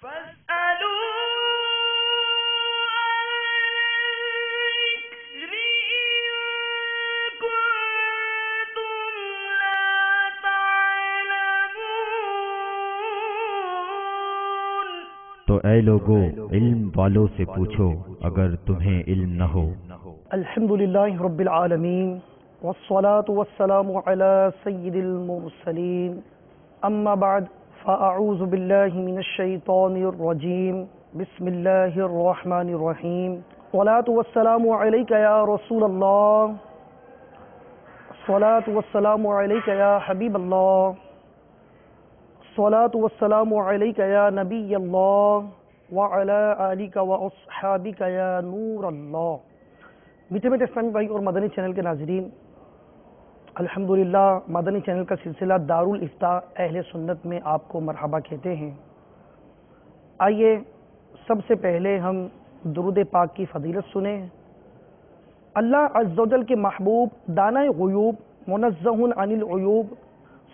تو اے لوگو علم والوں سے پوچھو اگر تمہیں علم نہ ہو۔ الحمدللہ رب العالمین والصلاة والسلام علی سید المرسلین اما بعد فاعوذ باللہ من الشیطان الرجیم بسم اللہ الرحمن الرحیم الصلاة والسلام علیک یا رسول اللہ، الصلاة والسلام علیک یا حبیب اللہ، الصلاة والسلام علیک یا نبی اللہ وعلی آلک واصحابک یا نور اللہ۔ میٹھے میٹھے اسلامی بھائی اور مدنی چینل کے ناظرین، الحمدللہ مدنی چینل کا سلسلہ دارالافتاء اہل سنت میں آپ کو مرحبا کہتے ہیں۔ آئیے سب سے پہلے ہم درود پاک کی فضیلت سنیں۔ اللہ عز و جل کے محبوب دانۂ غیوب منزہ عن العیوب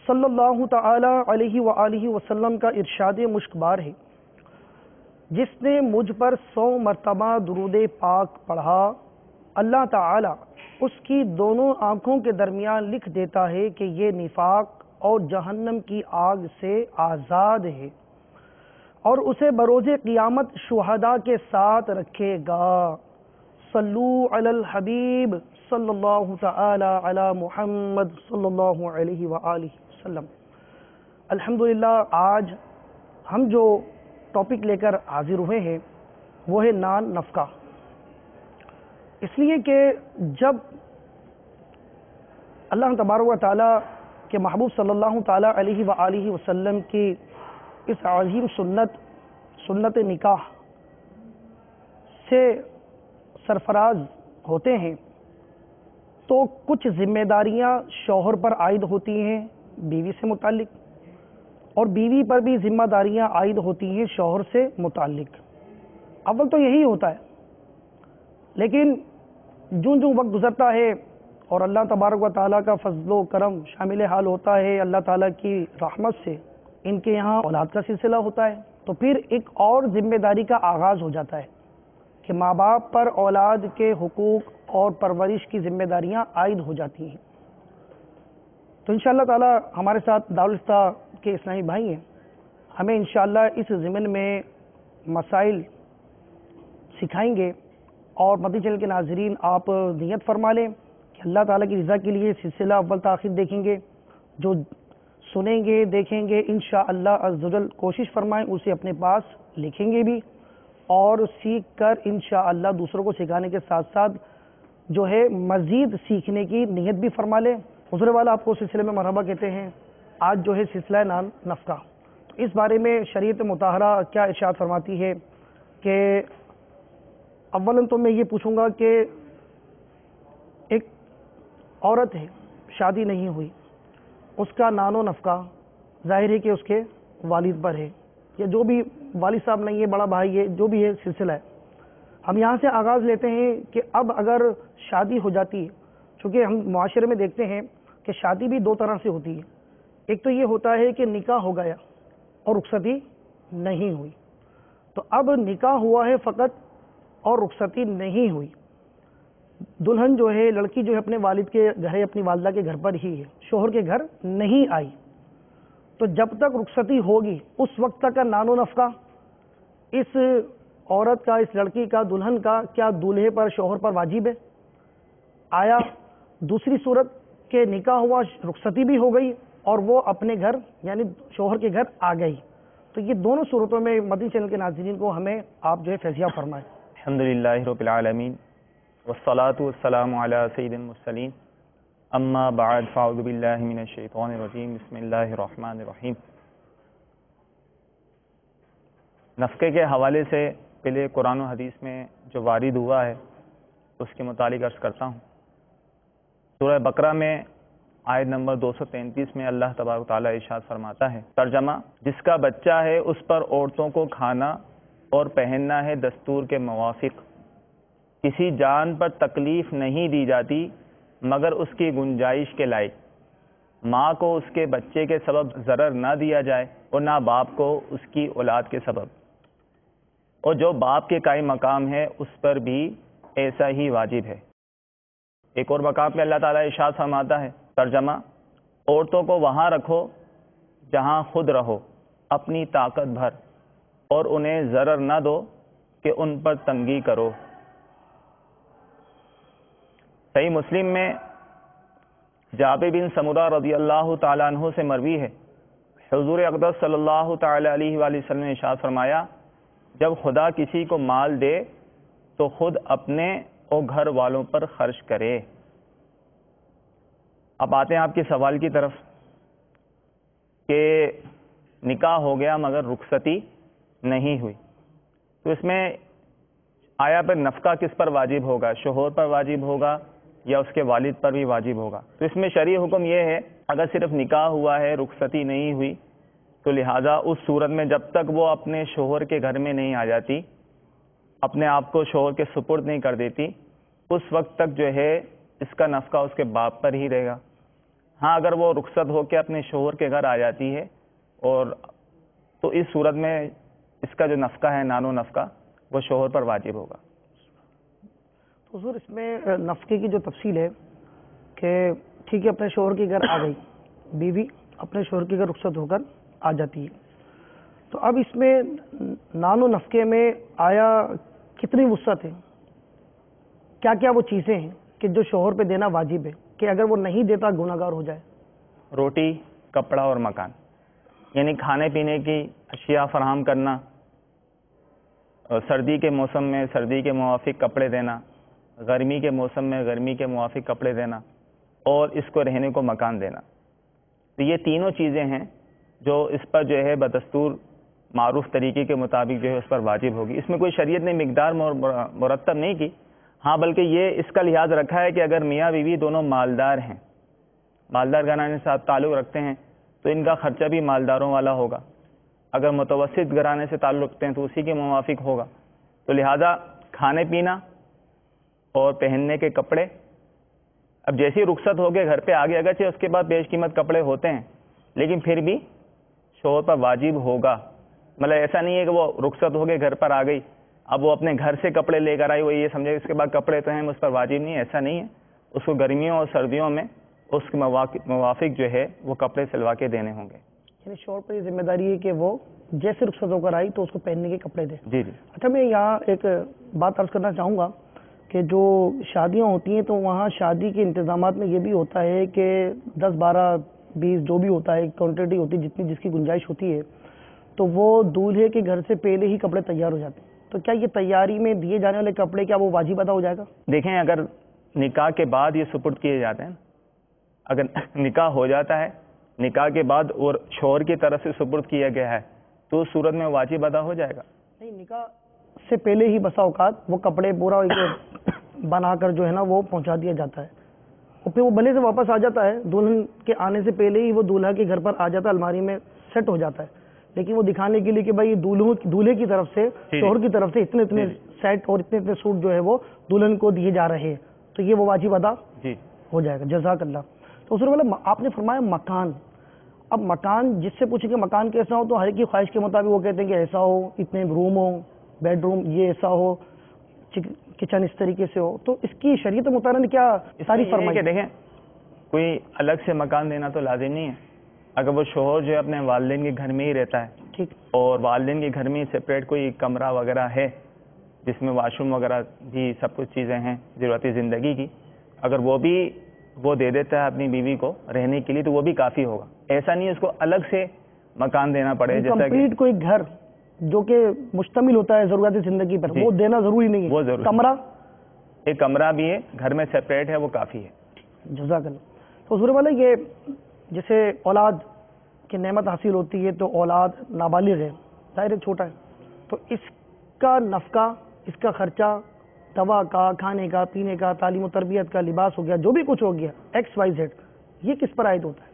صلی اللہ تعالی علیہ وآلہ وسلم کا ارشاد مشکبار ہے، جس نے مجھ پر 100 مرتبہ درود پاک پڑھا، اللہ تعالی اس کی دونوں آنکھوں کے درمیان لکھ دیتا ہے کہ یہ نفاق اور جہنم کی آگ سے آزاد ہے، اور اسے بروز قیامت شہداء کے ساتھ رکھے گا۔ صلو علی الحبیب صلی اللہ تعالی علی محمد صلی اللہ علیہ وآلہ وسلم۔ الحمدللہ آج ہم جو ٹاپک لے کر حاضر ہوئے ہیں وہ ہے نان نفقہ۔ اس لیے کہ جب اللہ تبارک و تعالیٰ کے محبوب صلی اللہ تعالی علیہ وآلہ وسلم کی اس عظیم سنت نکاح سے سرفراز ہوتے ہیں تو کچھ ذمہ داریاں شوہر پر عائد ہوتی ہیں بیوی سے متعلق، اور بیوی پر بھی ذمہ داریاں عائد ہوتی ہیں شوہر سے متعلق۔ اول تو یہی ہوتا ہے، لیکن جوں وقت گزرتا ہے اور اللہ تبارک و تعالیٰ کا فضل و کرم شامل حال ہوتا ہے، اللہ تعالیٰ کی رحمت سے ان کے یہاں اولاد کا سلسلہ ہوتا ہے، تو پھر ایک اور ذمہ داری کا آغاز ہو جاتا ہے کہ ماں باپ پر اولاد کے حقوق اور پرورش کی ذمہ داریاں عائد ہو جاتی ہیں۔ تو انشاءاللہ تعالیٰ ہمارے ساتھ دارالافتاء کے اسلامی بھائی ہیں، ہمیں انشاءاللہ اس ضمن میں مسائل سکھائیں گے، اور مدنی چینل کے ناظرین آپ نیت فرما لیں کہ اللہ تعالیٰ کی رضا کے لیے سلسلہ اول تاخیر دیکھیں گے، جو سنیں گے دیکھیں گے انشاءاللہ عز و جل کوشش فرمائیں اسے اپنے پاس لکھیں گے بھی، اور سیکھ کر انشاءاللہ دوسروں کو سکھانے کے ساتھ ساتھ جو ہے مزید سیکھنے کی نیت بھی فرما لیں۔ حضور والا آپ کو سلسلے میں مرحبا کہتے ہیں۔ آج جو ہے سلسلہ نان نفقہ، تو اس بارے میں شریعت مطہرہ کیا ارشاد فرماتی ہے کہ اولاً تو میں یہ پوچھوں گا کہ ایک عورت ہے، شادی نہیں ہوئی، اس کا نان و نفقہ ظاہر ہے کہ اس کے والد پر ہے، یا جو بھی والد صاحب نہیں ہے، بڑا بھائی ہے، جو بھی ہے سلسلہ ہے۔ ہم یہاں سے آغاز لیتے ہیں کہ اب اگر شادی ہو جاتی ہے، چونکہ ہم معاشرے میں دیکھتے ہیں کہ شادی بھی دو طرح سے ہوتی ہے، ایک تو یہ ہوتا ہے کہ نکاح ہو گیا اور رخصتی نہیں ہوئی، تو اب نکاح ہوا ہے فقط اور رخصتی نہیں ہوئی، دلہن جو ہے، لڑکی جو ہے اپنے والد کے گھر ہے، اپنی والدہ کے گھر پر ہی ہے، شوہر کے گھر نہیں آئی، تو جب تک رخصتی ہوگی اس وقت تک کا نان و نفقہ اس عورت کا، اس لڑکی کا، دلہن کا کیا دولہے پر، شوہر پر واجب ہے؟ آیا دوسری صورت کہ نکاح ہوا، رخصتی بھی ہو گئی اور وہ اپنے گھر یعنی شوہر کے گھر آ گئی، تو یہ دونوں صورتوں میں مدنی چینل کے ناظرین کو ہمیں آپ جو ہے فیضیہ فرمائیں۔ الحمدللہ رب العالمین والصلاة والسلام علی سید المرسلین اما بعد فاعوذ باللہ من الشیطان الرجیم بسم اللہ الرحمن الرحیم۔ نفقے کے حوالے سے پہلے قرآن و حدیث میں جو وارد ہوا ہے اس کے متعلق عرض کرتا ہوں۔ سورہ بقرہ میں آیت نمبر 233 میں اللہ تبارک و تعالیٰ ارشاد فرماتا ہے، ترجمہ: جس کا بچہ ہے اس پر عورتوں کو کھانا اور پہننا ہے دستور کے موافق، کسی جان پر تکلیف نہیں دی جاتی مگر اس کی گنجائش کے لائق، ماں کو اس کے بچے کے سبب ضرر نہ دیا جائے اور نہ باپ کو اس کی اولاد کے سبب۔ اور جو باپ کے قائم مقام ہے اس پر بھی ایسا ہی واجب ہے۔ ایک اور مقام پہ اللہ تعالیٰ ارشاد فرماتا ہے، ترجمہ، عورتوں کو وہاں رکھو جہاں خود رہو اپنی طاقت بھر، اور انہیں ضرر نہ دو کہ ان پر تنگی کرو۔ صحیح مسلم میں جابر بن سمرہ رضی اللہ تعالیٰ عنہ سے مروی ہے، حضور اقدس صلی اللہ تعالیٰ علیہ وآلہ وسلم نے ارشاد فرمایا، جب خدا کسی کو مال دے تو خود اپنے اور گھر والوں پر خرچ کرے۔ اب آتے ہیں آپ کے سوال کی طرف کہ نکاح ہو گیا مگر رخصتی نہیں ہوئی، تو اس میں آیا پر نفقہ کس پر واجب ہوگا؟ شوہر پر واجب ہوگا یا اس کے والد پر بھی واجب ہوگا؟ تو اس میں شرعی حکم یہ ہے، اگر صرف نکاح ہوا ہے، رخصتی نہیں ہوئی، تو لہٰذا اس صورت میں جب تک وہ اپنے شوہر کے گھر میں نہیں آ جاتی، اپنے آپ کو شوہر کے سپرد نہیں کر دیتی، اس وقت تک جو ہے اس کا نفقہ اس کے باپ پر ہی رہے گا۔ ہاں اگر وہ رخصت ہو کے اپنے شوہر کے گھر آ جاتی ہے اور تو اس صورت میں اس کا جو نفقہ ہے، نانو نفقہ، وہ شوہر پر واجب ہوگا۔ تو حضور اس میں نفقے کی جو تفصیل ہے کہ ٹھیک ہے اپنے شوہر کے گھر آ گئی بیوی، اپنے شوہر کے گھر رخصت ہو کر آ جاتی ہے، تو اب اس میں نان و نفقے میں آیا کتنی وسعت ہے؟ کیا کیا وہ چیزیں ہیں کہ جو شوہر پہ دینا واجب ہے کہ اگر وہ نہیں دیتا گناہگار ہو جائے؟ روٹی، کپڑا اور مکان، یعنی کھانے پینے کی اشیاء فراہم کرنا، سردی کے موسم میں سردی کے موافق کپڑے دینا، گرمی کے موسم میں گرمی کے موافق کپڑے دینا، اور اس کو رہنے کو مکان دینا۔ تو یہ تینوں چیزیں ہیں جو اس پر جو ہے بدستور معروف طریقے کے مطابق جو ہے اس پر واجب ہوگی۔ اس میں کوئی شریعت نے مقدار مرتب نہیں کی، ہاں بلکہ یہ اس کا لحاظ رکھا ہے کہ اگر میاں بیوی دونوں مالدار ہیں، مالدار گھرانے سے تعلق رکھتے ہیں، تو ان کا خرچہ بھی مالداروں والا ہوگا۔ اگر متوسط گھرانے سے تعلق رکھتے ہیں تو اسی کے موافق ہوگا۔ تو لہذا کھانے پینا اور پہننے کے کپڑے، اب جیسی رخصت ہو کے گھر پہ آگے، اگرچہ اس کے بعد بیش قیمت کپڑے ہوتے ہیں لیکن پھر بھی شوہر پر واجب ہوگا۔ مطلب ایسا نہیں ہے کہ وہ رخصت ہو کے گھر پر آ گئی، اب وہ اپنے گھر سے کپڑے لے کر آئی، وہ یہ سمجھے اس کے بعد کپڑے تو ہیں اس پر واجب نہیں ہے، ایسا نہیں ہے۔ اس کو گرمیوں اور سردیوں میں اس کے موافق جو ہے وہ کپڑے سلوا کے دینے ہوں گے۔ یعنی شوہر پر یہ ذمہ داری ہے کہ وہ جیسے رخصت ہو کر آئی تو اس کو پہننے کے کپڑے دے۔ جی جی۔ اچھا میں یہاں ایک بات عرض کرنا چاہوں گا کہ جو شادیاں ہوتی ہیں تو وہاں شادی کے انتظامات میں یہ بھی ہوتا ہے کہ 10 12 20 جو بھی ہوتا ہے کوانٹٹی ہوتی ہے جتنی جس کی گنجائش ہوتی ہے، تو وہ دولہے کے گھر سے پہلے ہی کپڑے تیار ہو جاتے ہیں۔ تو کیا یہ تیاری میں دیے جانے والے کپڑے کیا وہ واجب ادا ہو جائے گا؟ دیکھیں اگر نکاح کے بعد یہ سپرد کیے جاتے ہیں، اگر نکاح ہو جاتا ہے، نکاح کے بعد اور شوہر کی طرف سے سپرد کیا گیا ہے تو اس صورت میں واجب ادا ہو جائے گا۔ نہیں، نکاح سے پہلے ہی بسا اوقات وہ کپڑے پورا بنا کر جو ہے نا وہ پہنچا دیا جاتا ہے، اور پھر وہ بھلے سے واپس آ جاتا ہے، دلہن کے آنے سے پہلے ہی وہ دولہا کے گھر پر آ جاتا ہے، الماری میں سیٹ ہو جاتا ہے، لیکن وہ دکھانے کے لیے کہ بھائی دولہے کی طرف سے شوہر کی طرف سے اتنے اتنے سیٹ اور اتنے اتنے سوٹ جو ہے وہ دلہن کو دیے جا رہے ہیں، تو یہ وہ واجب ادا ہو جائے گا۔ جزاک اللہ۔ تو اس والا آپ نے فرمایا مکان، اب مکان جس سے پوچھیں کہ مکان کیسا ہو تو ہر ایک کی خواہش کے مطابق وہ کہتے ہیں کہ ایسا ہو، اتنے روم ہو، بیڈ روم یہ ایسا ہو، کچن اس طریقے سے ہو، تو اس کی شریعت مطالعہ نے کیا تعریف فرمائی؟ کہ دیکھیں کوئی الگ سے مکان دینا تو لازم نہیں ہے، اگر وہ شوہر جو ہے اپنے والدین کے گھر میں ہی رہتا ہے ٹھیک، اور والدین کے گھر میں سپریٹ کوئی کمرہ وغیرہ ہے جس میں واش روم وغیرہ بھی سب کچھ چیزیں ہیں ضرورتی زندگی کی، اگر وہ بھی وہ دے دیتا ہے اپنی بیوی کو رہنے کے لیے تو وہ بھی کافی ہوگا۔ ایسا نہیں ہے اس کو الگ سے مکان دینا پڑے، جیسا کہ کمپلیٹ کوئی گھر جو کہ مشتمل ہوتا ہے ضروریات زندگی پر، وہ دینا ضروری نہیں ہے، وہ ضروری، کمرہ ایک کمرہ بھی ہے گھر میں سپریٹ ہے وہ کافی ہے۔ جزاک اللہ۔ تو حضور والا یہ جیسے اولاد کی نعمت حاصل ہوتی ہے تو اولاد نابالغ ہے، ظاہر ہے چھوٹا ہے، تو اس کا نفقہ، اس کا خرچہ، دوا کا، کھانے کا، پینے کا، تعلیم و تربیت کا، لباس ہو گیا، جو بھی کچھ ہو گیا XYZ، یہ کس پر عائد ہوتا ہے؟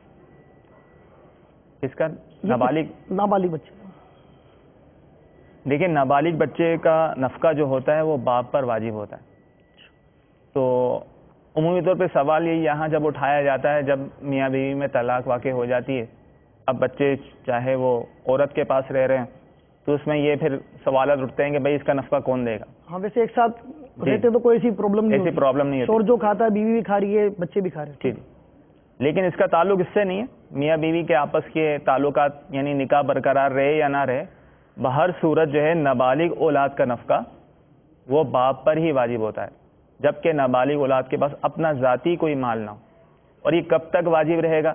اس کا نابالغ بچے، دیکھیں نابالغ بچے کا نفقہ جو ہوتا ہے وہ باپ پر واجب ہوتا ہے۔ تو عمومی طور پہ سوال یہ یہاں جب اٹھایا جاتا ہے جب میاں بیوی میں طلاق واقع ہو جاتی ہے، اب بچے چاہے وہ عورت کے پاس رہ رہے ہیں تو اس میں یہ پھر سوالات اٹھتے ہیں کہ بھائی اس کا نفقہ کون دے گا. ہاں ویسے ایک ساتھ رہتے تو کوئی ایسی پرابلم نہیں ایسی پرابلم نہیں ہوتی. شوہر جو کھاتا ہے بیوی بھی کھا رہی ہے, بچے بھی کھا رہے ہیں. لیکن اس کا تعلق اس سے نہیں ہے. میاں بیوی کے آپس کے تعلقات یعنی نکاح برقرار رہے یا نہ رہے, بہر صورت جو ہے نابالغ اولاد کا نفقہ وہ باپ پر ہی واجب ہوتا ہے, جبکہ نابالغ اولاد کے پاس اپنا ذاتی کوئی مال نہ ہو. اور یہ کب تک واجب رہے گا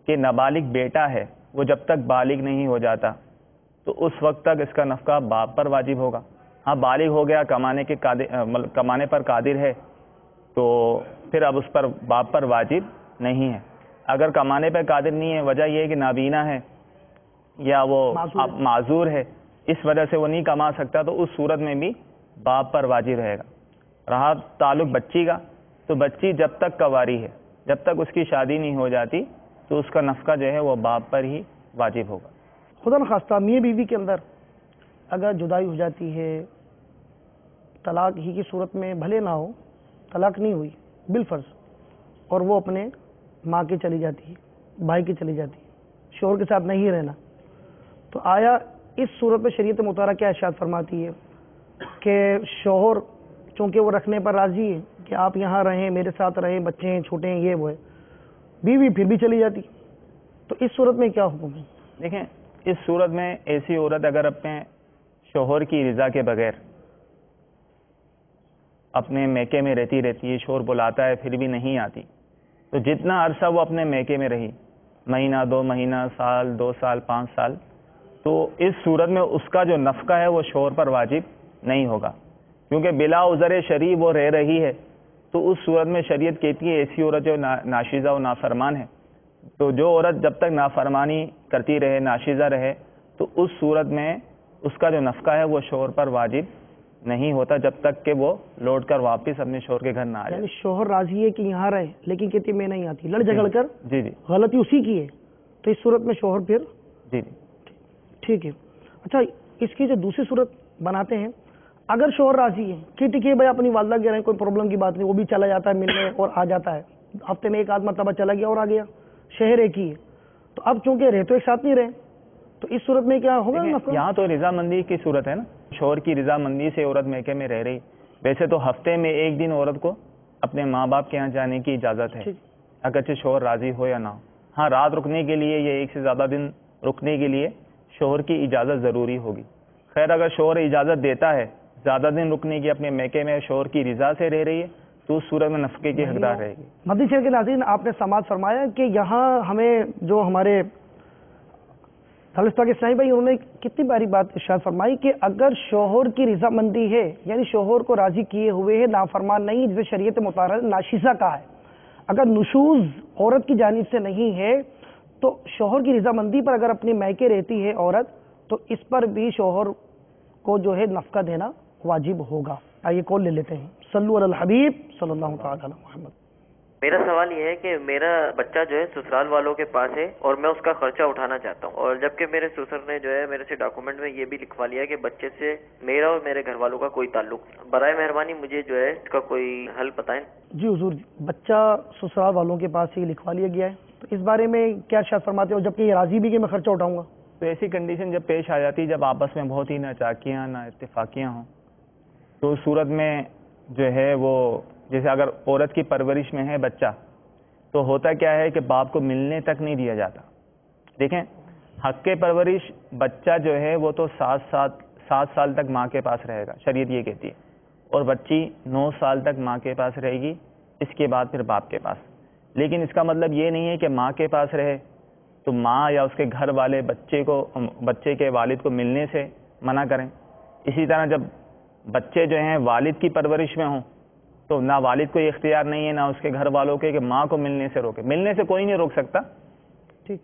کہ نابالغ بیٹا ہے وہ جب تک بالغ نہیں ہو جاتا تو اس وقت تک اس کا نفقہ باپ پر واجب ہوگا. ہاں بالغ ہو گیا, کمانے پر قادر ہے, تو پھر اب اس پر باپ پر واجب نہیں ہے. اگر کمانے پر قادر نہیں ہے, وجہ یہ ہے کہ نابینا ہے یا وہ معذور ہے, اس وجہ سے وہ نہیں کما سکتا, تو اس صورت میں بھی باپ پر واجب رہے گا. رہا تعلق بچی کا, تو بچی جب تک کنواری ہے, جب تک اس کی شادی نہیں ہو جاتی تو اس کا نفقہ جو ہے وہ باپ پر ہی واجب ہوگا. خدا نخواستہ میاں بیوی کے اندر اگر جدائی ہو جاتی ہے, طلاق ہی کی صورت میں بھلے نہ ہو, طلاق نہیں ہوئی بالفرض, اور وہ اپنے ماں کے چلی جاتی ہے, بھائی کی چلی جاتی ہے, شوہر کے ساتھ نہیں رہنا, تو آیا اس صورت میں شریعت مطالعہ کیا ارشاد فرماتی ہے کہ شوہر چونکہ وہ رکھنے پر راضی ہے کہ آپ یہاں رہیں, میرے ساتھ رہیں, بچے ہیں چھوٹے ہیں, یہ وہ ہے, بیوی پھر بھی چلی جاتی, تو اس صورت میں کیا حکم ہے؟ دیکھیں, اس صورت میں ایسی عورت اگر اپنے شوہر کی رضا کے بغیر اپنے میکے میں رہتی ہے, شوہر بلاتا ہے پھر بھی نہیں آتی, تو جتنا عرصہ وہ اپنے میکے میں رہی, مہینہ 2 مہینہ, سال 2 سال 5 سال, تو اس صورت میں اس کا جو نفقہ ہے وہ شوہر پر واجب نہیں ہوگا, کیونکہ بلا عذر شرعی وہ رہ رہی ہے. تو اس صورت میں شریعت کہتی ہے ایسی عورت جو ناشیزہ و نافرمان ہے, تو جو عورت جب تک نافرمانی کرتی رہے, ناشیزہ رہے, تو اس صورت میں اس کا جو نفقہ ہے وہ شوہر پر واجب نہیں ہوتا جب تک کہ وہ لوٹ کر واپس اپنے شوہر کے گھر نہ آ جائے. یعنی شوہر راضی ہے کہ یہاں رہے لیکن کہتی میں نہیں آتی, لڑ جھگڑ کر جی غلطی اسی کی ہے, تو اس صورت میں شوہر پھر جی ٹھیک ہے. اچھا, اس کی جو دوسری صورت بناتے ہیں, اگر شوہر راضی ہے کہ ٹھیک ہے بھائی اپنی والدہ کے رہیں, کوئی پرابلم کی بات نہیں, وہ بھی چلا جاتا ہے ملنے اور آ جاتا ہے, ہفتے میں 1 آدھ مرتبہ چلا گیا اور آ گیا, شہر ایک ہی ہے, تو اب چونکہ رہے تو ایک ساتھ نہیں رہے, تو اس صورت میں کیا ہوگا؟ یہاں تو رضامندی کی صورت ہے نا, شوہر کی رضامندی سے عورت میکے میں رہ رہی. ویسے تو ہفتے میں 1 دن عورت کو اپنے ماں باپ کے یہاں جانے کی اجازت ہے, اگرچہ شوہر راضی ہو یا نہ ہو. ہاں, رات رکنے کے لیے یا 1 سے زیادہ دن رکنے کے لیے شوہر کی اجازت ضروری ہوگی. خیر, اگر شوہر اجازت دیتا ہے زیادہ دن رکنے کی اپنے میکے میں, شوہر کی رضا سے رہ رہی ہے, تو اس صورت میں نفقے کی حقدار رہے گی. مدنی شہر کے ناظرین, آپ نے سماعت فرمایا کہ یہاں ہمیں جو ہمارے کے اسلامی بھائی, انہوں نے کتنی باری بات ارشاد فرمائی کہ اگر شوہر کی رضامندی ہے, یعنی شوہر کو راضی کیے ہوئے ہے, نافرمان نہیں, جسے شریعت مطہرہ ناشیزہ کہا ہے, اگر نشوز عورت کی جانب سے نہیں ہے تو شوہر کی رضامندی پر اگر اپنی میکے رہتی ہے عورت, تو اس پر بھی شوہر کو جو ہے نفقہ دینا واجب ہوگا. آئیے کال لے لیتے ہیں. صلو علی الحبیب صلی اللہ تعالی علی محمد. میرا سوال یہ ہے کہ میرا بچہ جو ہے سسرال والوں کے پاس ہے اور میں اس کا خرچہ اٹھانا چاہتا ہوں, اور جبکہ میرے سسر نے جو ہے میرے سے ڈاکومنٹ میں یہ بھی لکھوا لیا کہ بچے سے میرا اور میرے گھر والوں کا کوئی تعلق. برائے مہربانی مجھے جو ہے اس کا کوئی حل بتائیں. جی حضور, بچہ سسرال والوں کے پاس ہی لکھوا لیا گیا ہے, تو اس بارے میں کیا ارشاد فرماتے ہو, جبکہ یہ راضی بھی کہ میں خرچہ اٹھاؤں گا؟ تو ایسی کنڈیشن جب پیش آ جاتی, جب آپس میں بہت ہی ناچاکیاں نہ اتفاقیاں ہوں, تو اس صورت میں جو ہے وہ, جیسے اگر عورت کی پرورش میں ہے بچہ, تو ہوتا کیا ہے کہ باپ کو ملنے تک نہیں دیا جاتا. دیکھیں, حق کے پرورش بچہ جو ہے وہ تو 7 سال تک ماں کے پاس رہے گا, شریعت یہ کہتی ہے, اور بچی 9 سال تک ماں کے پاس رہے گی, اس کے بعد پھر باپ کے پاس. لیکن اس کا مطلب یہ نہیں ہے کہ ماں کے پاس رہے تو ماں یا اس کے گھر والے بچے کے والد کو ملنے سے منع کریں. اسی طرح جب بچے جو ہیں والد کی پرورش میں ہوں, تو نہ والد کو یہ اختیار نہیں ہے نہ اس کے گھر والوں کے کہ ماں کو ملنے سے روکے. ملنے سے کوئی نہیں روک سکتا. ٹھیک,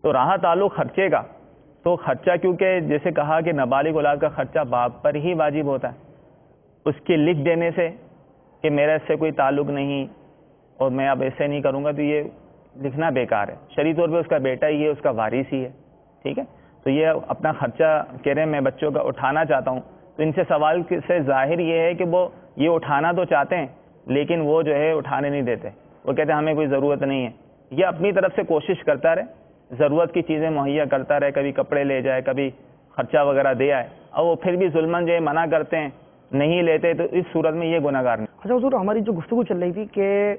تو رہا تعلق خرچے کا, تو خرچہ کیونکہ جیسے کہا کہ نابالغ اولاد کا خرچہ باپ پر ہی واجب ہوتا ہے, اس کے لکھ دینے سے کہ میرا اس سے کوئی تعلق نہیں اور میں اب ایسے نہیں کروں گا, تو یہ لکھنا بیکار ہے. شرعی طور پہ اس کا بیٹا ہی ہے, اس کا وارث ہی ہے. ٹھیک ہے, تو یہ اپنا خرچہ کہہ رہے ہیں میں بچوں کا اٹھانا چاہتا ہوں, تو ان سے سوال سے ظاہر یہ ہے کہ وہ یہ اٹھانا تو چاہتے ہیں لیکن وہ جو ہے اٹھانے نہیں دیتے. وہ کہتے ہیں ہمیں کوئی ضرورت نہیں ہے. یہ اپنی طرف سے کوشش کرتا رہے, ضرورت کی چیزیں مہیا کرتا رہے, کبھی کپڑے لے جائے, کبھی خرچہ وغیرہ دیا ہے اور وہ پھر بھی ظلمن جو ہے منع کرتے ہیں, نہیں لیتے, تو اس صورت میں یہ گناہگار نہیں. اچھا حضور, ہماری جو گفتگو چل رہی تھی کہ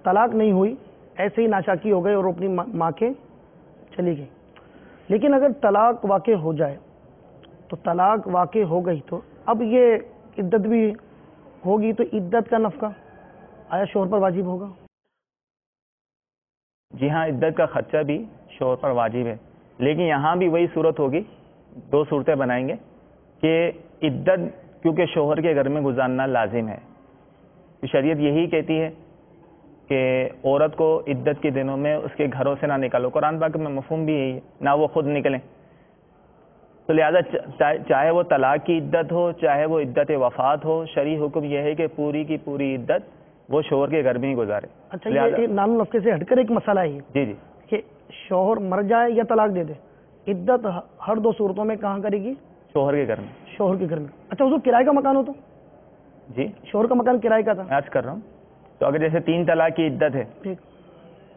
طلاق نہیں ہوئی, ایسے ہی ناشاکی ہو گئے اور اپنی ماں کے چلی گئی, لیکن اگر طلاق واقع ہو جائے تو طلاق واقع ہو گئی تو اب یہ عدت بھی ہوگی, تو عدت کا نفقہ آیا شوہر پر واجب ہوگا؟ جی ہاں, عدت کا خرچہ بھی شوہر پر واجب ہے, لیکن یہاں بھی وہی صورت ہوگی, دو صورتیں بنائیں گے کہ عدت کیونکہ شوہر کے گھر میں گزارنا لازم ہے. شریعت یہی کہتی ہے کہ عورت کو عدت کے دنوں میں اس کے گھروں سے نہ نکالو. قرآن پاک میں مفہوم بھی یہی ہے, نہ وہ خود نکلیں. تو لہذا چاہے وہ طلاق کی عدت ہو, چاہے وہ عدت وفات ہو, شرعی حکم یہ ہے کہ پوری کی پوری عدت وہ شوہر کے گھر میں ہی گزارے. اچھا, یہ نام نفقے سے ہٹ کر ایک مسئلہ ہے یہ, جی جی, کہ شوہر مر جائے یا طلاق دے دے, عدت ہر دو صورتوں میں کہاں کرے گی؟ شوہر کے گھر میں. شوہر کے گھر میں. اچھا حضور, کرائے کا مکان ہو تو؟ جی, شوہر کا مکان کرائے کا تھا. عرض کر رہا ہوں, تو اگر جیسے 3 طلاق کی عدت ہے ٹھیک,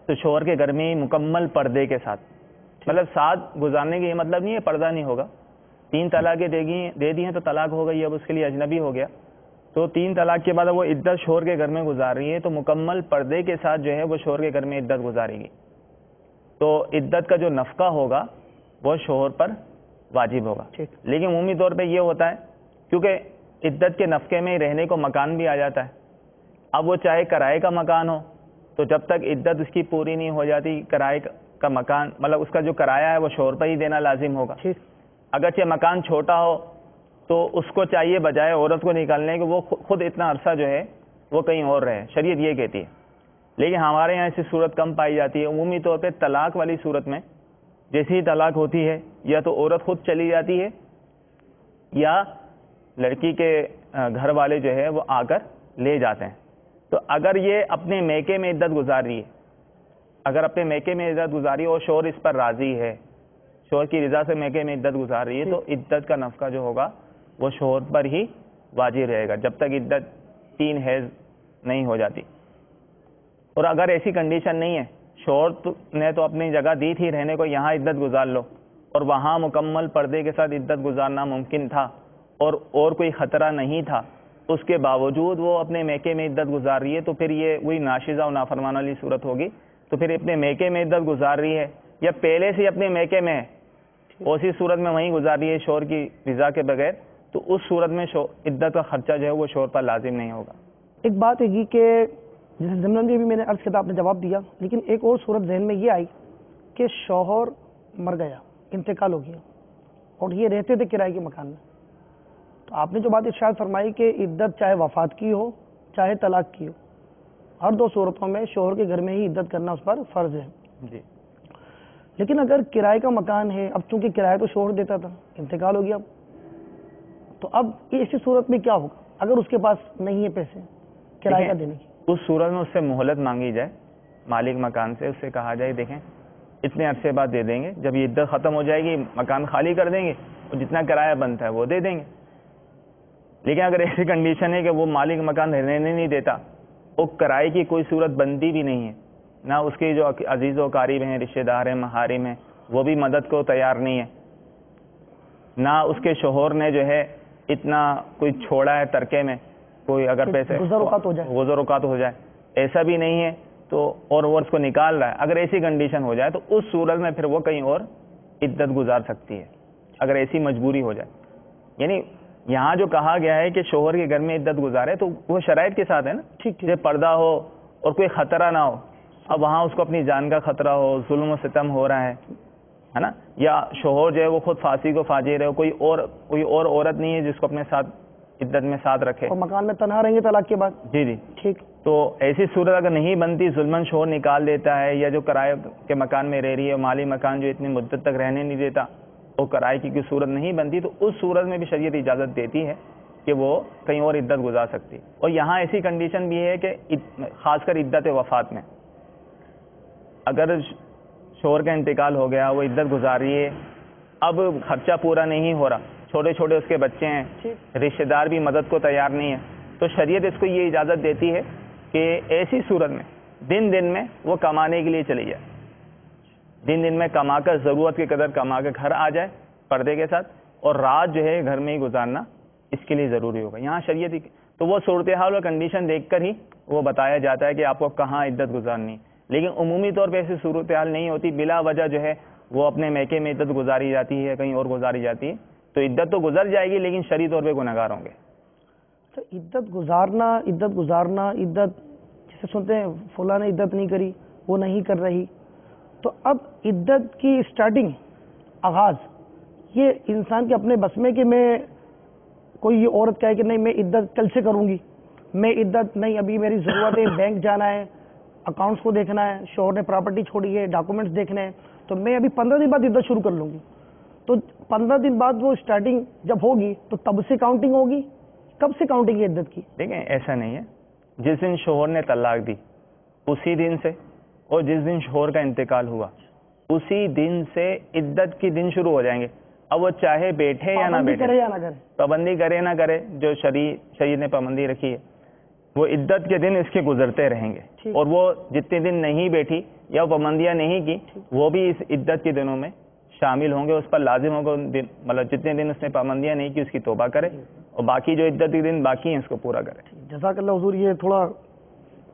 تو شوہر کے گھر میں ہی مکمل پردے کے ساتھ, مطلب ساتھ گزارنے کا یہ مطلب نہیں ہے پردہ نہیں ہوگا. 3 طلاقیں دے دی ہیں تو طلاق ہو گئی, اب اس کے لیے اجنبی ہو گیا, تو 3 طلاق کے بعد وہ عدت شوہر کے گھر میں گزار رہی ہے تو مکمل پردے کے ساتھ جو ہے وہ شوہر کے گھر میں عدت گزارے گی. تو عدت کا جو نفقہ ہوگا وہ شوہر پر واجب ہوگا. لیکن عمومی طور پہ یہ ہوتا ہے کیونکہ عدت کے نفقے میں رہنے کو مکان بھی آ جاتا ہے. اب وہ چاہے کرائے کا مکان ہو تو جب تک عدت اس کی پوری نہیں ہو جاتی, کرائے کا مکان مطلب اس کا جو کرایہ ہے وہ شوہر پر ہی دینا لازم ہوگا. اگرچہ مکان چھوٹا ہو تو اس کو چاہیے بجائے عورت کو نکالنے کہ وہ خود اتنا عرصہ جو ہے وہ کہیں اور رہے, شریعت یہ کہتی ہے. لیکن ہمارے یہاں ایسی صورت کم پائی جاتی ہے. عمومی طور پہ طلاق والی صورت میں جیسی ہی طلاق ہوتی ہے یا تو عورت خود چلی جاتی ہے یا لڑکی کے گھر والے جو ہے وہ آ کر لے جاتے ہیں. تو اگر یہ اپنے میکے میں عدت گزار رہی ہے, اگر اپنے میکے میں عدت گزاری اور شوہر اس پر راضی ہے, شوہر کی رضا سے میکے میں عدت گزار رہی ہے, تو عدت کا نفقہ جو ہوگا وہ شوہر پر ہی واجب رہے گا جب تک عدت 3 حیض نہیں ہو جاتی. اور اگر ایسی کنڈیشن نہیں ہے, شوہر نے تو اپنی جگہ دی تھی رہنے کو, یہاں عدت گزار لو, اور وہاں مکمل پردے کے ساتھ عدت گزارنا ممکن تھا اور کوئی خطرہ نہیں تھا, اس کے باوجود وہ اپنے میکے میں عدت گزار رہی ہے, تو پھر یہ وہی ناشزہ و نافرمان والی صورت ہوگی. تو پھر اپنے میکے میں عدت گزار رہی ہے یا پہلے سے اپنے میکے میں ہے, اسی صورت میں وہیں گزار رہی ہے شوہر کی رضا کے بغیر, تو اس صورت میں عدت کا خرچہ جو ہے وہ شوہر پر لازم نہیں ہوگا. ایک بات ہے کہ جیسے ضمن بھی میں نے عرض کیا, آپ نے جواب دیا, لیکن ایک اور صورت ذہن میں یہ آئی کہ شوہر مر گیا, انتقال ہو گیا, اور یہ رہتے تھے کرائے کے مکان میں. تو آپ نے جو بات ارشاد فرمائی کہ عدت چاہے وفات کی ہو چاہے طلاق کی ہو, ہر دو صورتوں میں شوہر کے گھر میں ہی عدت کرنا اس پر فرض ہے. جی, لیکن اگر کرائے کا مکان ہے, اب چونکہ کرایہ تو شوہر دیتا تھا, انتقال ہو گیا, تو اب ایسی صورت میں کیا ہوگا اگر اس کے پاس نہیں ہے پیسے کرایہ کا دینے کی؟ اس صورت میں اس سے مہلت مانگی جائے, مالک مکان سے, اس سے کہا جائے دیکھیں اتنے عرصے بعد دے دیں گے, جب یہ عدت ختم ہو جائے گی مکان خالی کر دیں گے اور جتنا کرایہ بنتا ہے وہ دے دیں گے. لیکن اگر ایسی کنڈیشن ہے کہ وہ مالک مکان رہنے نہیں دیتا, وہ کرائے کی کوئی صورت بنتی بھی نہیں ہے, نہ اس کے جو عزیز و قریب ہیں, رشتہ دار ہیں, محارم ہیں, وہ بھی مدد کو تیار نہیں ہے, نہ اس کے شوہر نے جو ہے اتنا کوئی چھوڑا ہے ترکے میں, کوئی اگر پیسے گزر اوقات ہو جائے, ایسا بھی نہیں ہے, تو اور وہ اس کو نکال رہا ہے. اگر ایسی کنڈیشن ہو جائے تو اس صورت میں پھر وہ کہیں اور عدت گزار سکتی ہے, اگر ایسی مجبوری ہو جائے. یعنی یہاں جو کہا گیا ہے کہ شوہر کے گھر میں عدت گزارے تو وہ شرائط کے ساتھ ہے نا, ٹھیک ہے, پردہ ہو اور کوئی خطرہ نہ ہو. اب وہاں اس کو اپنی جان کا خطرہ ہو, ظلم و ستم ہو رہا ہے نا, یا شوہر جو ہے وہ خود فاسق و فاجر ہے, کوئی اور عورت نہیں ہے جس کو اپنے ساتھ عدت میں ساتھ رکھے, اور مکان میں تنہا رہیں گے طلاق کے بعد. جی جی, ٹھیک. تو ایسی صورت اگر نہیں بنتی, ظلمن شوہر نکال دیتا ہے, یا جو کرائے کے مکان میں رہ رہی ہے, مالی مکان جو اتنی مدت تک رہنے نہیں دیتا, وہ کرائے کی کوئی صورت نہیں بنتی, تو اس صورت میں بھی شریعت اجازت دیتی ہے کہ وہ کہیں اور عدت گزار سکتی. اور یہاں ایسی کنڈیشن بھی ہے کہ خاص کر عدت وفات میں, اگر شوہر کا انتقال ہو گیا, وہ عدت گزار رہی ہے, اب خرچہ پورا نہیں ہو رہا, چھوٹے چھوٹے اس کے بچے ہیں, رشتہ دار بھی مدد کو تیار نہیں ہے, تو شریعت اس کو یہ اجازت دیتی ہے کہ ایسی صورت میں دن میں وہ کمانے کے لیے چلی جائے, دن میں کما کر ضرورت کی قدر کما کے گھر آ جائے, پردے کے ساتھ، اور رات جو ہے گھر میں ہی گزارنا اس کے لیے ضروری ہوگا. یہاں شریعت تو وہ صورتحال اور کنڈیشن دیکھ کر ہی وہ بتایا جاتا ہے کہ آپ کو کہاں عدت گزارنی، لیکن عمومی طور پہ ایسی صورتحال نہیں ہوتی. بلا وجہ جو ہے وہ اپنے میکے میں عدت گزاری جاتی ہے، کہیں اور گزاری جاتی ہے، تو عدت تو گزر جائے گی لیکن شرعی طور پہ گنہگار ہوں گے. تو عدت گزارنا عدت جسے سنتے ہیں فلاں نے عدت نہیں کری، وہ نہیں کر رہی، تو اب عدت کی سٹارٹنگ، آغاز یہ انسان کے اپنے بس میں کہ میں کوئی یہ عورت کہے کہ نہیں میں عدت کل سے کروں گی، میں عدت نہیں، ابھی میری ضرورت ہے، بینک جانا ہے، اکاؤنٹس کو دیکھنا ہے، شوہر نے پراپرٹی چھوڑی ہے، ڈاکومنٹس دیکھنے ہیں، تو میں ابھی 15 دن بعد عدت شروع کر لوں گی. تو 15 دن بعد وہ سٹارٹنگ جب ہوگی تو تب سے کاؤنٹنگ ہوگی؟ کب سے کاؤنٹنگ ہے عدت کی؟ دیکھیں ایسا نہیں ہے، جس دن شوہر نے طلاق دی اسی دن سے، اور جس دن شوہر کا انتقال ہوا اسی دن سے عدت کے دن شروع ہو جائیں گے. اب وہ چاہے بیٹھے یا نہ بیٹھے، کرے یا نہ کرے، پابندی کرے نہ کرے، جو شریعت نے پابندی رکھی ہے وہ عدت کے دن اس کے گزرتے رہیں گے. اور وہ جتنے دن نہیں بیٹھی یا پابندیاں نہیں کی وہ بھی اس عدت کے دنوں میں شامل ہوں گے، اس پر لازم ہوگا مطلب جتنے دن اس نے پابندیاں نہیں کی اس کی توبہ کرے، اور باقی جو عدت کے دن باقی ہیں اس کو پورا کرے. جزاک اللہ حضور، یہ تھوڑا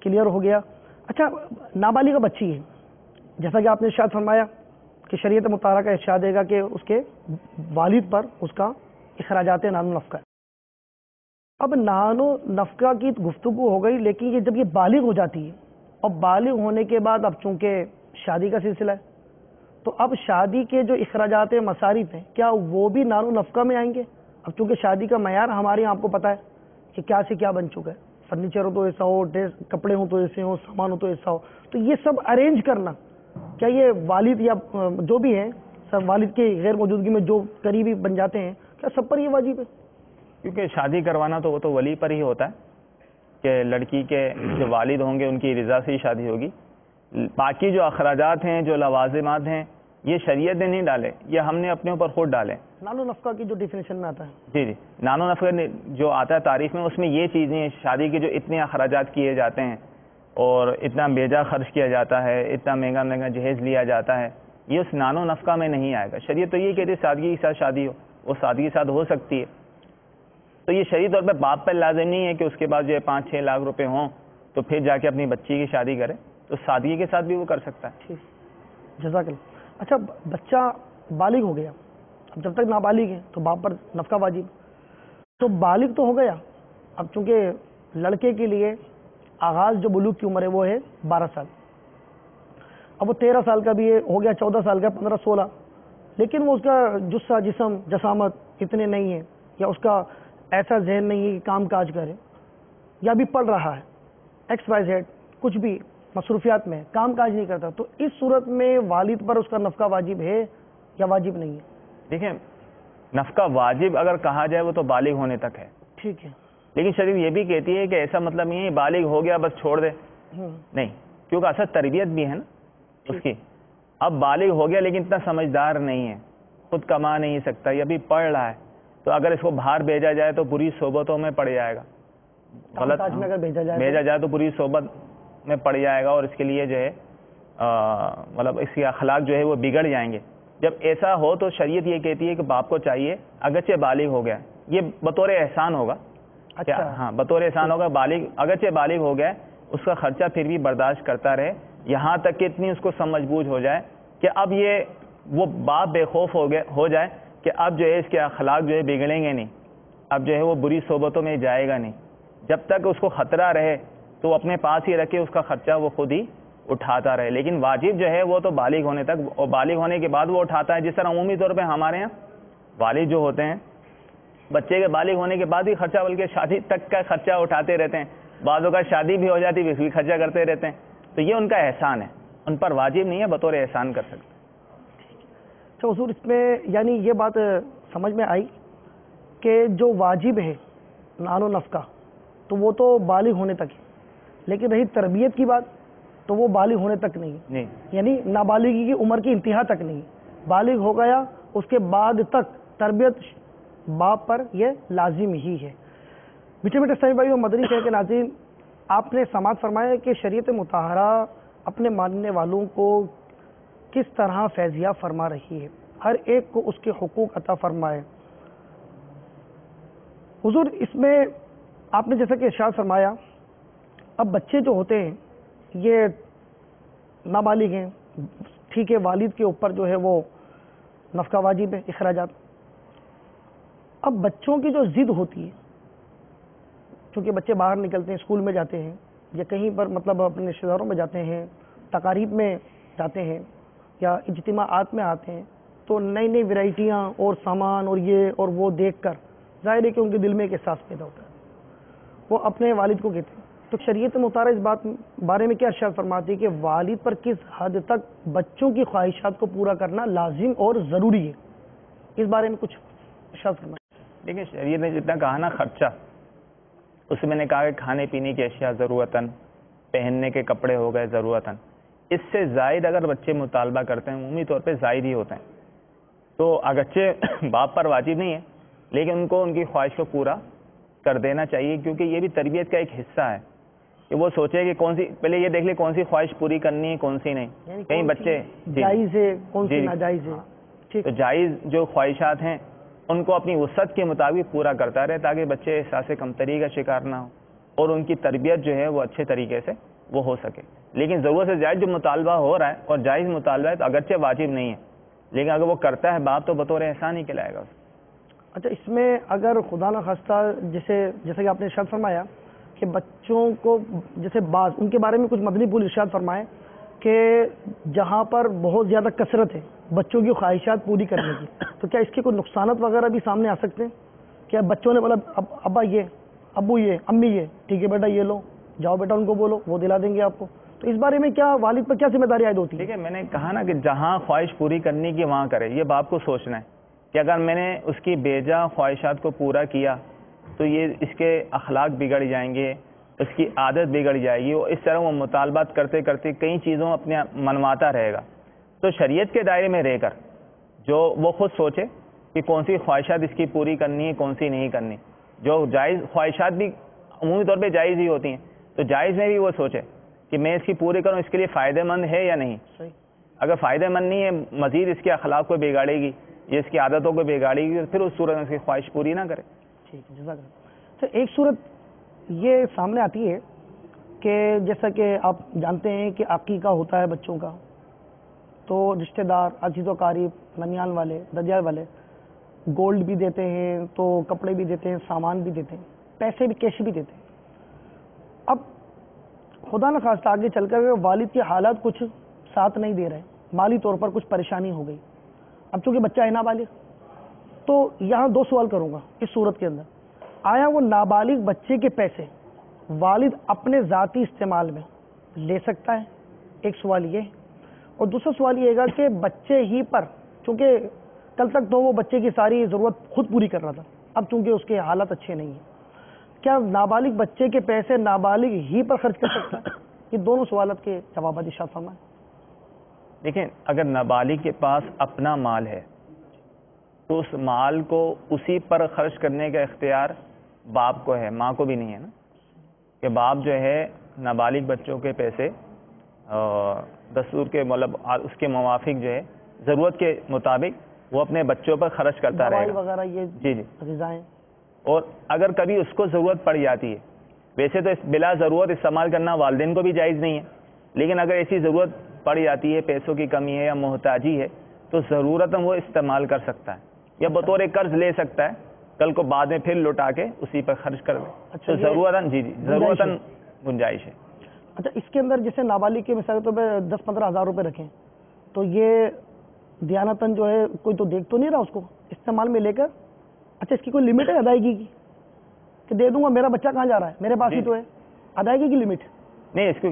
کلیئر ہو گیا. اچھا، نابالغ بچی ہے، جیسا کہ آپ نے ارشاد فرمایا کہ شریعت مطالعہ کا ارشاد دے گا کہ اس کے والد پر اس کا اخراجات نان و نفقہ ہے. اب نان و نفقہ کی گفتگو ہو گئی، لیکن یہ جب یہ بالغ ہو جاتی ہے اور بالغ ہونے کے بعد اب چونکہ شادی کا سلسلہ ہے تو اب شادی کے جو اخراجات مصارف ہیں کیا وہ بھی نان و نفقہ میں آئیں گے؟ اب چونکہ شادی کا معیار ہمارے یہاں آپ کو پتہ ہے کہ کیا سے کیا بن چکا ہے، فرنیچر ہو تو ایسا ہو، ڈریس کپڑے ہوں تو ایسے ہوں، سامان ہو تو ایسا ہو، تو یہ سب ارینج کرنا کیا یہ والد یا جو بھی ہیں سب والد کی غیر موجودگی میں جو قریبی بن جاتے ہیں کیا سب پر یہ واجب ہے؟ کیونکہ شادی کروانا تو وہ تو ولی پر ہی ہوتا ہے کہ لڑکی کے جو والد ہوں گے ان کی رضا سے ہی شادی ہوگی. باقی جو اخراجات ہیں، جو لوازمات ہیں، یہ شریعت نے نہیں ڈالے، یہ ہم نے اپنے اوپر خود ڈالے. نان و نفقہ کی جو ڈیفینیشن میں آتا ہے، جی نان و نفقہ جو آتا ہے تعریف میں، اس میں یہ چیز نہیں ہے. شادی کے جو اتنے اخراجات کیے جاتے ہیں اور اتنا بیجا خرچ کیا جاتا ہے، اتنا مہنگا جہیز لیا جاتا ہے، یہ اس نان و نفقہ میں نہیں آئے گا. شریعت تو یہ کہتی ہے سادگی کے ساتھ شادی ہو، وہ سادگی کے ساتھ ہو سکتی ہے. تو یہ شرعی طور پہ باپ پر لازم نہیں ہے کہ اس کے بعد جو 5-6 لاکھ روپے ہوں تو پھر جا کے اپنی بچی کی شادی کرے، تو سادگی کے ساتھ بھی وہ کر سکتا ہے. ٹھیک، جزاک اللہ. اچھا، بچہ بالغ ہو گیا، اب جب تک نابالغ ہے تو باپ پر نفقہ واجب، تو بالغ تو ہو گیا، اب چونکہ لڑکے کے لیے آغاز جو بلوغ کی عمر ہے وہ ہے 12 سال، اب وہ 13 سال کا بھی ہے، ہو گیا 14 سال کا، 15-16، لیکن وہ اس کا جسہ جسم جسامت اتنے نہیں ہے، یا اس کا ایسا ذہن نہیں ہے کہ کام کاج کرے، یا بھی پڑھ رہا ہے XYZ کچھ بھی مصروفیات میں کام کاج نہیں کرتا، تو اس صورت میں والد پر اس کا نفقہ واجب ہے یا واجب نہیں ہے؟ دیکھیں، نفقہ واجب اگر کہا جائے وہ تو بالغ ہونے تک ہے. ٹھیک ہے، لیکن شریعت یہ بھی کہتی ہے کہ ایسا مطلب نہیں ہے بالغ ہو گیا بس چھوڑ دے، نہیں، کیونکہ اصل تربیت بھی ہے نا اس کی. اب بالغ ہو گیا لیکن اتنا سمجھدار نہیں ہے، خود کما نہیں سکتا، یہ بھی پڑھ رہا ہے، تو اگر اس کو باہر بھیجا جائے تو بری صحبتوں میں پڑ جائے گا، غلط اگر بھیجا جائے تو بری صحبت میں پڑ جائے گا، اور اس کے لیے جو ہے مطلب اس کے اخلاق جو ہے وہ بگڑ جائیں گے. جب ایسا ہو تو شریعت یہ کہتی ہے کہ باپ کو چاہیے اگرچہ بالغ ہو گیا، یہ بطور احسان ہوگا. ہاں، بطور احسان ہوگا. بالغ اگرچہ بالغ ہو گیا اس کا خرچہ پھر بھی برداشت کرتا رہے، یہاں تک کہ اتنی اس کو سمجھ بوجھ ہو جائے کہ اب یہ وہ باپ بے خوف ہو جائے کہ اب جو ہے اس کے اخلاق جو ہے بگڑیں گے نہیں، اب جو ہے وہ بری صحبتوں میں جائے گا نہیں. جب تک اس کو خطرہ رہے تو اپنے پاس ہی رکھے، اس کا خرچہ وہ خود ہی اٹھاتا رہے. لیکن واجب جو ہے وہ تو بالغ ہونے تک، اور بالغ ہونے کے بعد وہ اٹھاتا ہے. جس طرح عمومی طور پہ ہمارے ہیں والد جو ہوتے ہیں بچے کے بالغ ہونے کے بعد ہی خرچہ، بلکہ شادی تک کا خرچہ اٹھاتے رہتے ہیں، بعضوں کا شادی بھی ہو جاتی ہے بھی خرچہ کرتے رہتے ہیں. تو یہ ان کا احسان ہے، ان پر واجب نہیں ہے، بطور احسان کر سکتے. اچھا حضور، اس میں یعنی یہ بات سمجھ میں آئی کہ جو واجب ہے نان و نفقہ تو وہ تو بالغ ہونے تک ہے، لیکن رہی تربیت کی بات تو وہ بالغ ہونے تک نہیں، یعنی نابالغی کی عمر کی انتہا تک نہیں. بالغ ہو گیا اس کے بعد تک تربیت باپ پر یہ لازم ہی ہے. میٹھے میٹھے اسلامی بھائی و مدنی شہر کے ناظرین، آپ نے سماعت فرمایا کہ شریعت مطہرہ اپنے ماننے والوں کو کس طرح فیضیاب فرما رہی ہے. ہر ایک کو اس کے حقوق عطا فرمائے۔ حضور اس میں آپ نے جیسا کہ ارشاد فرمایا، اب بچے جو ہوتے ہیں یہ نابالغ ہیں، ٹھیک ہے، والد کے اوپر جو ہے وہ نفقہ واجب ہے، اخراجات۔ اب بچوں کی جو ضد ہوتی ہے، چونکہ بچے باہر نکلتے ہیں، اسکول میں جاتے ہیں یا کہیں پر مطلب اپنے رشتہ داروں میں جاتے ہیں، تقاریب میں جاتے ہیں یا اجتماعات میں آتے ہیں، تو نئی نئی ورائٹیاں اور سامان اور یہ اور وہ دیکھ کر ظاہر ہے کہ ان کے دل میں ایک احساس پیدا ہوتا ہے، وہ اپنے والد کو کہتے ہیں۔ تو شریعت مطالعہ اس بات بارے میں کیا ارشاد فرماتی ہے کہ والد پر کس حد تک بچوں کی خواہشات کو پورا کرنا لازم اور ضروری ہے؟ اس بارے میں کچھ ارشاد فرمائیں۔ دیکھیں، شریعت نے جتنا کہا نا خرچہ، اس میں نے کہا کہ کھانے پینے کی اشیاء ضرورتاً، پہننے کے کپڑے ہو گئے ضرورتاً، اس سے زائد اگر بچے مطالبہ کرتے ہیں عمومی طور پہ زائد ہی ہوتے ہیں، تو اگرچہ باپ پر واجب نہیں ہے لیکن ان کو ان کی خواہش کو پورا کر دینا چاہیے، کیونکہ یہ بھی تربیت کا ایک حصہ ہے کہ وہ سوچے کہ کون سی، پہلے یہ دیکھ لے کون سی خواہش پوری کرنی ہے کون سی نہیں۔ کئی بچے جائز ہے کون سی ناجائز ہے، ٹھیک، تو جائز جو خواہشات ہیں ان کو اپنی وسعت کے مطابق پورا کرتا رہے تاکہ بچے احساس کمتری کا شکار نہ ہو اور ان کی تربیت جو ہے وہ اچھے طریقے سے وہ ہو سکے۔ لیکن ضرورت سے زائد جو مطالبہ ہو رہا ہے اور جائز مطالبہ ہے تو اگرچہ واجب نہیں ہے لیکن اگر وہ کرتا ہے باپ تو بطور احسان ہی کھلائے گا۔ اچھا، اس میں اگر خدا نخواستہ جیسے کہ آپ نے ارشاد فرمایا کہ بچوں کو جیسے بعض ان کے بارے میں کچھ مدنی پھول ارشاد فرمائے کہ جہاں پر بہت زیادہ کثرت ہے بچوں کی خواہشات پوری کرنے کی، تو کیا اس کے کوئی نقصانات وغیرہ بھی سامنے آ سکتے ہیں؟ کیا بچوں نے بولا ابا یہ، ابو یہ، امی یہ، ٹھیک ہے بیٹا یہ لو، جاؤ بیٹا ان کو بولو وہ دلا دیں گے آپ کو، تو اس بارے میں کیا والد پر کیا ذمہ داری عائد ہوتی ہے؟ ٹھیک ہے، میں نے کہا نا کہ جہاں خواہش پوری کرنے کی وہاں کرے، یہ باپ کو سوچنا ہے کہ اگر میں نے اس کی بیجا خواہشات کو پورا کیا تو یہ اس کے اخلاق بگڑ جائیں گے، اس کی عادت بگڑ جائے گی، اور اس طرح وہ مطالبات کرتے کرتے کئی چیزوں اپنے منواتا رہے گا۔ تو شریعت کے دائرے میں رہ کر جو وہ خود سوچے کہ کون سی خواہشات اس کی پوری کرنی ہے کون سی نہیں کرنی، جو جائز خواہشات بھی عمومی طور پہ جائز ہی ہوتی ہیں تو جائز میں بھی وہ سوچے کہ میں اس کی پوری کروں، اس کے لیے فائدہ مند ہے یا نہیں۔ اگر فائدہ مند نہیں ہے، مزید اس کے اخلاق کو بگاڑے گی، یہ اس کی عادتوں کو بگاڑے گی، پھر اس صورت میں اس کی خواہش پوری نہ کرے۔ ٹھیک ہے، جزاک اللہ۔ تو ایک صورت یہ سامنے آتی ہے کہ جیسا کہ آپ جانتے ہیں کہ عقیقہ ہوتا ہے بچوں کا، تو رشتہ دار، عزیز و قریب، ننیال والے، ددیال والے گولڈ بھی دیتے ہیں، تو کپڑے بھی دیتے ہیں، سامان بھی دیتے ہیں، پیسے بھی کیش بھی دیتے ہیں۔ اب خدا نخواستہ آگے چل کر والد کے حالات کچھ ساتھ نہیں دے رہے، مالی طور پر کچھ پریشانی ہو گئی، اب چونکہ بچہ ہے نابالغ، تو یہاں دو سوال کروں گا اس صورت کے اندر۔ آیا وہ نابالغ بچے کے پیسے والد اپنے ذاتی استعمال میں لے سکتا ہے؟ ایک سوال یہ، اور دوسرا سوال یہ گا کہ بچے ہی پر، چونکہ کل تک تو وہ بچے کی ساری ضرورت خود پوری کر رہا تھا، اب چونکہ اس کے حالات اچھے نہیں ہیں، کیا نابالغ بچے کے پیسے نابالغ ہی پر خرچ کر سکتا ہے؟ یہ دونوں سوالات کے جوابات ارشاد فرمائیں۔ دیکھیں، اگر نابالغ کے پاس اپنا مال ہے تو اس مال کو اسی پر خرچ کرنے کا اختیار باپ کو ہے، ماں کو بھی نہیں ہے نا، کہ باپ جو ہے نابالغ بچوں کے پیسے دستور کے مطلب اس کے موافق جو ہے ضرورت کے مطابق وہ اپنے بچوں پر خرچ کرتا رہے گا وغیرہ یہ جی غذائیں، اور اگر کبھی اس کو ضرورت پڑ جاتی ہے، ویسے تو بلا ضرورت استعمال کرنا والدین کو بھی جائز نہیں ہے، لیکن اگر ایسی ضرورت پڑ جاتی ہے، پیسوں کی کمی ہے یا محتاجی ہے، تو ضرورتاً وہ استعمال کر سکتا ہے یا بطور قرض لے سکتا ہے، کل کو بعد میں پھر لوٹا کے اسی پر خرچ کر دے، تو ضرورتاً ضرورتاً گنجائش ہے۔ اچھا، اس کے اندر جیسے نابالغ کے مثال طور پہ 10-15 ہزار روپے رکھیں تو یہ دیانتاً جو ہے کوئی تو دیکھ تو نہیں رہا اس کو استعمال میں لے کر؟ اچھا، اس کی کوئی لمٹ ہے ادائیگی کی کہ دے دوں گا، میرا بچہ کہاں جا رہا ہے، میرے پاس ہی تو ہے، ادائیگی کی لمٹ؟ نہیں، اس کو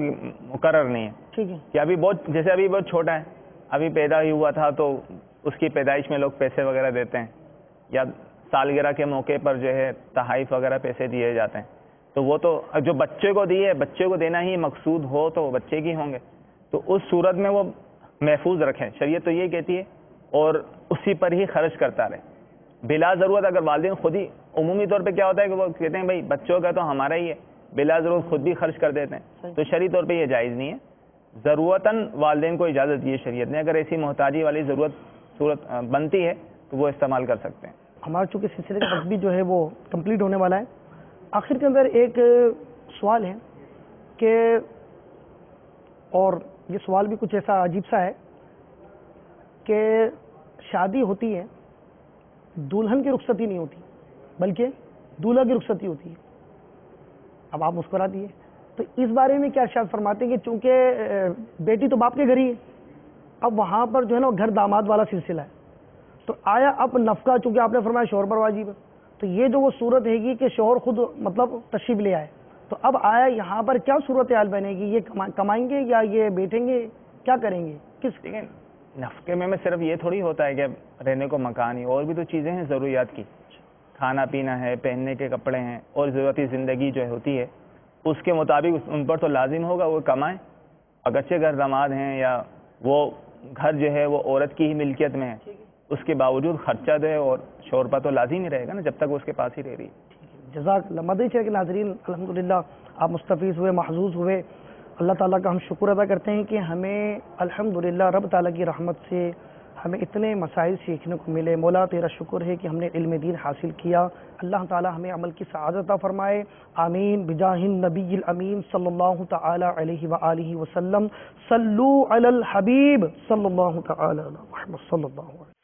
مقرر نہیں ہے، ٹھیک ہے، کہ ابھی جیسے ابھی بہت چھوٹا ہے، ابھی پیدا ہی ہوا تھا تو اس کی پیدائش میں لوگ پیسے وغیرہ دیتے ہیں، یا سالگرہ کے موقع پر جو ہے تحائف وغیرہ پیسے دیے جاتے ہیں، تو وہ تو جو بچے کو دیے، بچے کو دینا ہی مقصود ہو تو وہ بچے کی ہوں گے، تو اس صورت میں وہ محفوظ رکھیں، شریعت تو یہ کہتی ہے، اور اسی پر ہی خرچ کرتا رہے بلا ضرورت۔ اگر والدین خود ہی عمومی طور پہ کیا ہوتا ہے کہ وہ کہتے ہیں بھائی بچوں کا تو ہمارا ہی ہے، بلا ضرورت خود بھی خرچ کر دیتے ہیں، تو شرعی طور پہ یہ جائز نہیں ہے، ضرورتاً والدین کو اجازت دی ہے شریعت نے، اگر ایسی محتاجی والی ضرورت صورت بنتی ہے تو وہ استعمال کر سکتے ہیں. ہمارا چونکہ سلسلے کا وقت بھی جو ہے وہ کمپلیٹ ہونے والا ہے. آخر کے اندر ایک سوال ہے کہ، اور یہ سوال بھی کچھ ایسا عجیب سا ہے کہ شادی ہوتی ہے، دلہن کی رخصتی نہیں ہوتی بلکہ دولہا کی رخصتی ہوتی ہے. اب آپ مسکرا دیے، تو اس بارے میں کیا ارشاد فرماتے ہیں کہ چونکہ بیٹی تو باپ کے گھر ہی ہے، اب وہاں پر جو ہے نا گھر داماد والا سلسلہ ہے، تو آیا اب نفقہ چونکہ آپ نے فرمایا شوہر پر واجب ہے، تو یہ جو وہ صورت ہے گی کہ شوہر خود مطلب تشریف لے آئے، تو اب آیا یہاں پر کیا صورتحال بنے گی؟ یہ کمائیں گے یا یہ بیٹھیں گے، کیا کریں گے؟ کس ٹھیک ہے، نفقے میں صرف یہ تھوڑی ہوتا ہے کہ رہنے کو مکان ہی، اور بھی تو چیزیں ہیں ضروریات کی، کھانا پینا ہے، پہننے کے کپڑے ہیں، اور ضرورتی زندگی جو ہوتی ہے اس کے مطابق ان پر تو لازم ہوگا وہ کمائیں. اگرچہ گھر داماد ہیں یا وہ گھر جو ہے وہ عورت کی ہی ملکیت میں ہے، اس کے باوجود خرچہ جو ہے اور شوہر پر تو لازم ہی رہے گا نا جب تک وہ اس کے پاس ہی رہ رہی ہے. جزاک اللہ. مدنی چینل کے ناظرین، الحمدللہ آپ مستفیض ہوئے، محظوظ ہوئے. اللہ تعالیٰ کا ہم شکر ادا کرتے ہیں کہ ہمیں الحمدللہ رب تعالیٰ کی رحمت سے ہمیں اتنے مسائل سیکھنے کو ملے. مولا تیرا شکر ہے کہ ہم نے علم دین حاصل کیا. اللہ تعالیٰ ہمیں عمل کی سعادت عطا فرمائے. آمین بجاہ النبی الامین صلی اللہ تعالی علیہ وآلہ وسلم. صلو علی الحبیب صلی اللہ تعالی علی محمد صلی اللہ علیہ وسلم.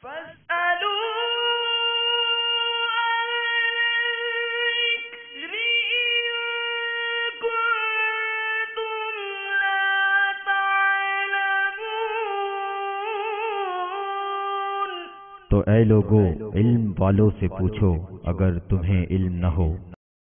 تو اے لوگو علم والوں سے پوچھو اگر تمہیں علم نہ ہو.